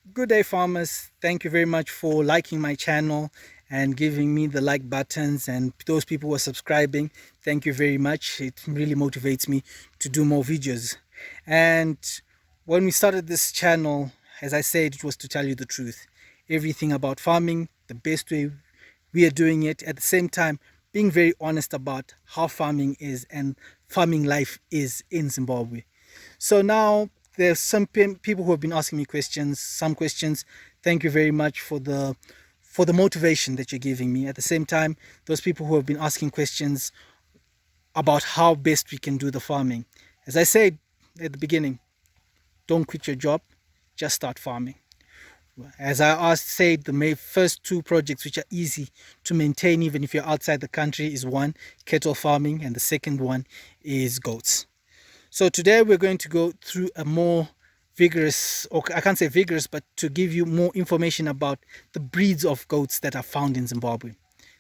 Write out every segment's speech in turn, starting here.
Good day, farmers. Thank you very much for liking my channel and giving me the like buttons, and those people who are subscribing, thank you very much. It really motivates me to do more videos. And when we started this channel, as I said, it was to tell you the truth, everything about farming, the best way we are doing it, at the same time being very honest about how farming is and farming life is in Zimbabwe. So now there's some people who have been asking me questions, some questions. Thank you very much for the motivation that you're giving me. At the same time, those people who have been asking questions about how best we can do the farming. As I said at the beginning, don't quit your job, just start farming. As I said, the first two projects which are easy to maintain even if you're outside the country is one, cattle farming, and the second one is goats. So today we're going to go through a more vigorous, or I can't say vigorous, but to give you more information about the breeds of goats that are found in Zimbabwe.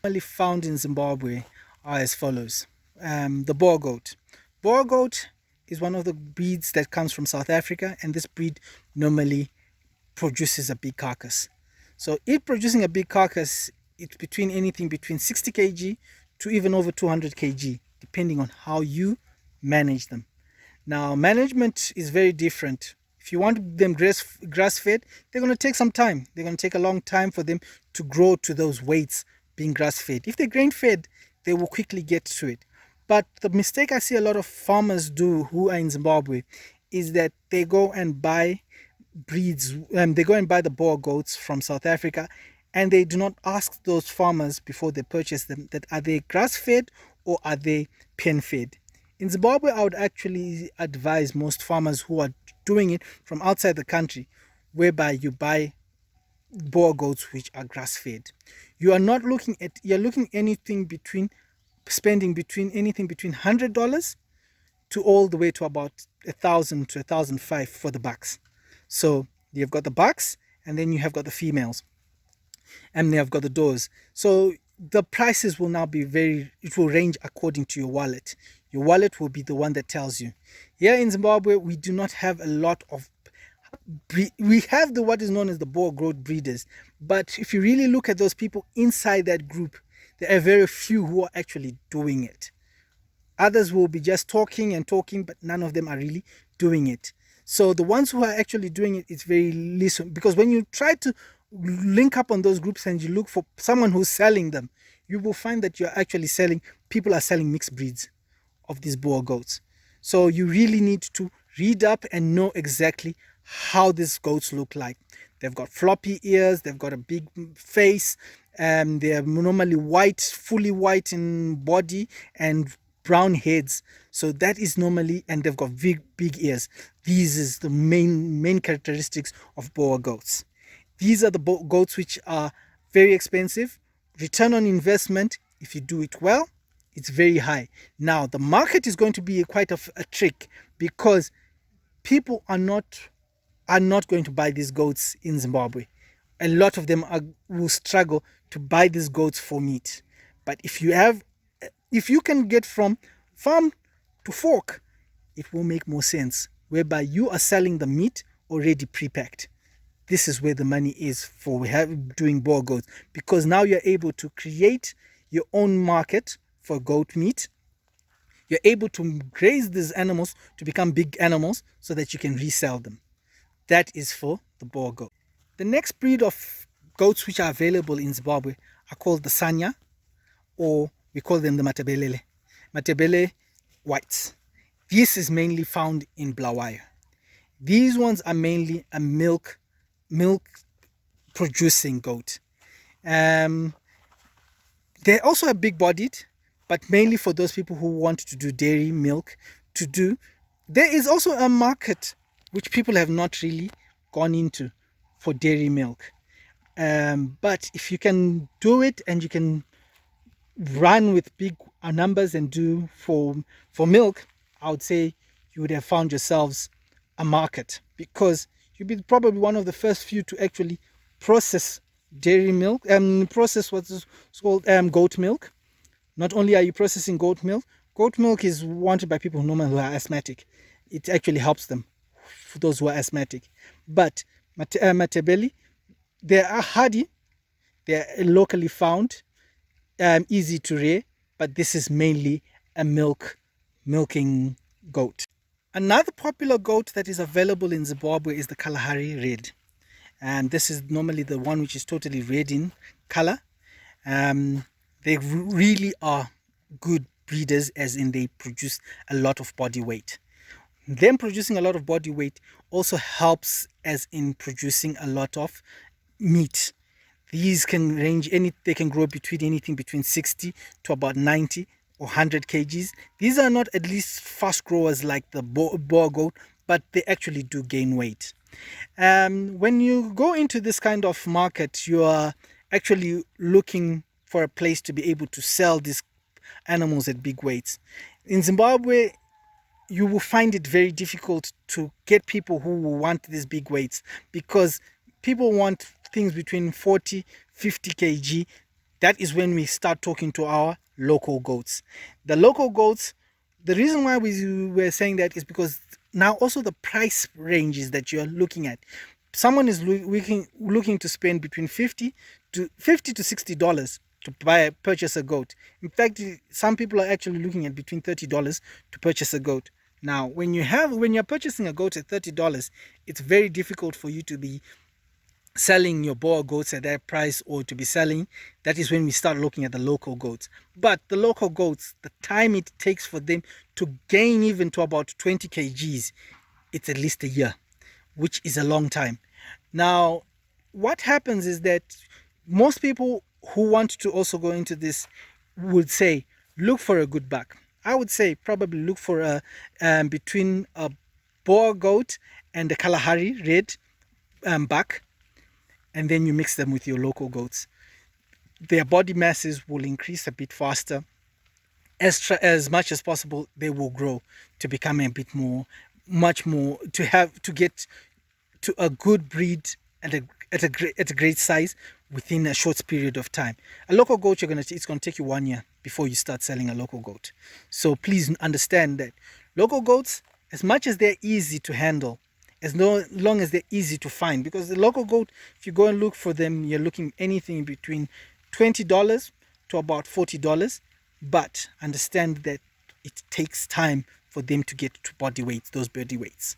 Normally found in Zimbabwe are as follows. The Boer goat. Boer goat is one of the breeds that comes from South Africa, and this breed normally produces a big carcass. So it producing a big carcass, it's between anything between 60 kg to even over 200 kg, depending on how you manage them. Now, management is very different. If you want them grass fed, they're going to take some time. They're going to take a long time for them to grow to those weights being grass fed. If they're grain fed, they will quickly get to it. But the mistake I see a lot of farmers do who are in Zimbabwe is that they go and buy breeds, they go and buy the Boer goats from South Africa, and they do not ask those farmers before they purchase them that are they grass fed or are they pen fed. In Zimbabwe, I would actually advise most farmers who are doing it from outside the country, whereby you buy Boer goats which are grass fed. You are not looking at, you're looking anything between, spending between anything between $100 to all the way to about 1,000 to 1,005 for the bucks. So you've got the bucks, and then you have got the females, and they have got the doors. So the prices will now be it will range according to your wallet. Your wallet will be the one that tells you. Here in Zimbabwe, we do not have a lot of we have the what is known as the Boer goat breeders, but if you really look at those people inside that group, there are very few who are actually doing it. Others will be just talking and talking, but none of them are really doing it. So the ones who are actually doing it, it's very little, because when you try to link up on those groups and you look for someone who's selling them, you will find that you're actually selling, people are selling mixed breeds of these Boer goats. So you really need to read up and know exactly how these goats look like. They've got floppy ears, they've got a big face, they're normally white, fully white in body, and brown heads. So that is normally, and they've got big ears. These is the main characteristics of Boer goats. These are the goats which are very expensive. Return on investment, if you do it well, it's very high. Now the market is going to be quite a trick, because people are not going to buy these goats in Zimbabwe. A lot of them will struggle to buy these goats for meat. But if you can get from farm to fork, it will make more sense, whereby you are selling the meat already pre-packed. This is where the money is for doing Boer goats, because now you're able to create your own market for goat meat. You're able to graze these animals to become big animals so that you can resell them. That is for the Boer goat. The next breed of goats which are available in Zimbabwe are called the Sanya, or we call them the Matabele. Matabele whites. This is mainly found in Bulawayo. These ones are mainly a milk producing goat. They're also a big bodied, but mainly for those people who want to do dairy milk there is also a market which people have not really gone into for dairy milk. But if you can do it and you can run with big numbers and do for milk, I would say you would have found yourselves a market, because you'd be probably one of the first few to actually process dairy milk, process what's called goat milk. Not only are you processing goat milk is wanted by people who normally are asthmatic. It actually helps them, for those who are asthmatic. But Matabele. They are hardy, they are locally found, easy to rear, but this is mainly a milking goat. Another popular goat that is available in Zimbabwe is the Kalahari Red. And this is normally the one which is totally red in color. They really are good breeders, as in they produce a lot of body weight. Them producing a lot of body weight also helps as in producing a lot of meat. These can range they can grow between anything between 60 to about 90 or 100 kgs. These are not at least fast growers like the Boer goat, but they actually do gain weight. When you go into this kind of market, you are actually looking for a place to be able to sell these animals at big weights. In Zimbabwe, you will find it very difficult to get people who will want these big weights, because people want things between 40 50 kg. That is when we start talking to our local goats. The local goats, the reason why we were saying that is because now also the price ranges that you're looking at. Someone is looking to spend between 50 to $60 to purchase a goat. In fact, some people are actually looking at between $30 to purchase a goat. Now, when you're purchasing a goat at $30, it's very difficult for you to be selling your Boer goats at that price, or to be selling. That is when we start looking at the local goats. But the local goats, the time it takes for them to gain even to about 20 kgs, it's at least a year, which is a long time. Now, what happens is that most people who want to also go into this would say, look for a good buck. I would say probably look for a between a Boer goat and a Kalahari Red buck, and then you mix them with your local goats. Their body masses will increase a bit faster. As much as possible, they will grow to become a bit more, much more, to get to a good breed at a great size within a short period of time. A local goat, it's going to take you 1 year before you start selling a local goat. So please understand that local goats, as much as they're easy to handle, as long as they're easy to find, because the local goat, if you go and look for them, you're looking anything between $20 to about $40. But understand that it takes time for them to get to those body weights.